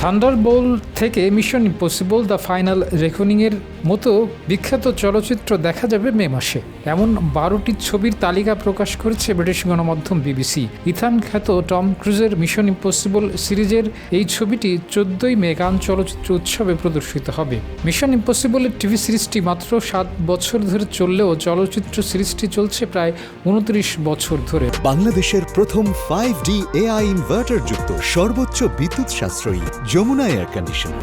Thunderbolt থেকে mission impossible the final রেকনিংয়ের মতো বিখ্যাত চলচ্চিত্র দেখা যাবে মে মাসে। এমন 12টি ছবির তালিকা প্রকাশ করেছে ব্রিটিশ গণমাধ্যম বিবিসি। ইথান খ্যাত টম ক্রুজের মিশন ইম্পসিবল সিরিজের এই ছবিটি 14ই মে কান চলচ্চিত্র উৎসবে প্রদর্শিত হবে। মিশন ইম্পসিবলের টিভি সিরিজটি মাত্র 7 বছর ধরে চললেও চলচ্চিত্র সিরিজটি চলছে প্রায় 29 বছর ধরে। বাংলাদেশের প্রথম 5D AI ইনভার্টার যুক্ত সর্বোচ্চ বিদ্যুৎ সাশ্রয়ী যমুনা এয়ার কন্ডিশনার।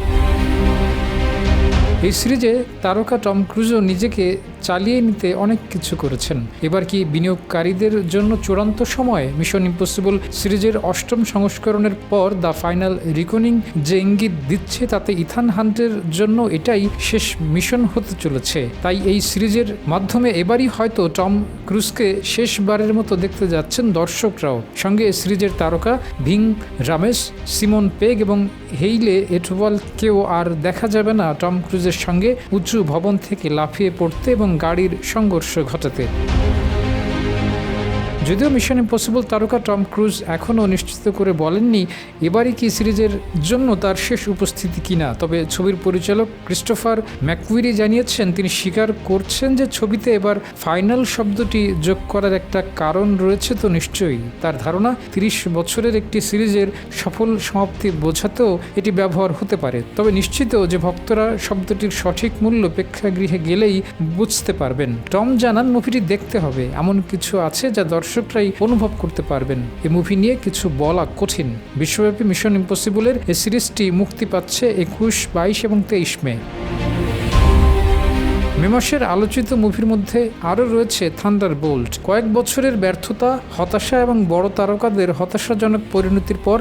এই সিরিজে তারকা টম ক্রুজও নিজেকে চালিয়ে নিতে অনেক কিছু করেছেন। এবার কি বিনিয়োগকারীদের জন্য চূড়ান্ত সময়? মিশন ইম্পসিবল সিরিজের 8ম সংস্করণের পর দ্য ফাইনাল রিকনিং যে ইঙ্গিত দিচ্ছে তাতে ইথান হান্টের জন্য এটাই শেষ মিশন হতে চলেছে। তাই এই সিরিজের মাধ্যমে এবারই হয়তো টম ক্রুজকে শেষবারের মতো দেখতে যাচ্ছেন দর্শকরাও। সঙ্গে সিরিজের তারকা ভিং রামেশ, সিমন পেগ এবং হেইলে এটওয়ালকেও আর দেখা যাবে না টম ক্রুজের সঙ্গে উঁচু ভবন থেকে লাফিয়ে পড়তে এবং গাড়ির সংঘর্ষ ঘটাতে। যদিও মিশন ইম্পসিবল তারকা টম ক্রুজ এখনও নিশ্চিত করে বলেননি এবারই কি সিরিজের জন্য তার শেষ উপস্থিতি কিনা, তবে ছবির পরিচালক ক্রিস্টোফার ম্যাককুইরি জানিয়েছেন তিনি স্বীকার করছেন যে ছবিতে এবার ফাইনাল শব্দটি যোগ করার একটা কারণ রয়েছে তো নিশ্চয়ই। তার ধারণা 30 বছরের একটি সিরিজের সফল সমাপ্তি বোঝাতেও এটি ব্যবহার হতে পারে। তবে নিশ্চিত যে ভক্তরা শব্দটির সঠিক মূল্য প্রেক্ষাগৃহে গেলেই বুঝতে পারবেন। টম জানান মুভিটি দেখতে হবে, এমন কিছু আছে যা দর্শকরাই অনুভব করতে পারবেন। এই মুভি নিয়ে কিছু বলা কঠিন। বিশ্বব্যাপী মিশন ইম্পসিবলের এই সিরিজটি মুক্তি পাচ্ছে 21, 22 এবং 23 মে। মে মাসের আলোচিত মুভির মধ্যে আরও রয়েছে থান্ডারবোল্ট। কয়েক বছরের ব্যর্থতা, হতাশা এবং বড় তারকাদের হতাশাজনক পরিণতির পর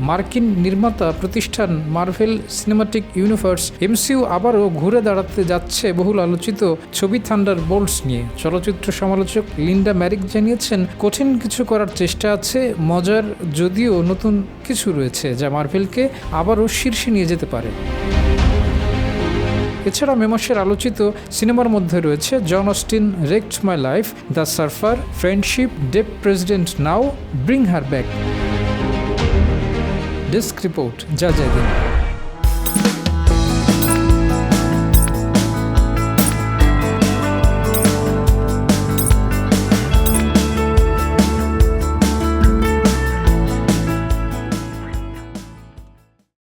মার্কিন নির্মাতা প্রতিষ্ঠান মার্ভেল সিনেমাটিক ইউনিভার্স MCU আবারও ঘুরে দাঁড়াতে যাচ্ছে বহুল আলোচিত ছবি থান্ডারবোল্টস নিয়ে। চলচ্চিত্র সমালোচক লিন্ডা ম্যারিক জানিয়েছেন কঠিন কিছু করার চেষ্টা আছে, মজার যদিও নতুন কিছু রয়েছে যা মার্ভেলকে আবারও শীর্ষে নিয়ে যেতে পারে। এছাড়া মে মাসের আলোচিত সিনেমার মধ্যে রয়েছে Jane Austen wrecked my life, the surfer, friendship, dead president now, bring her back. Desk report, যা দিন।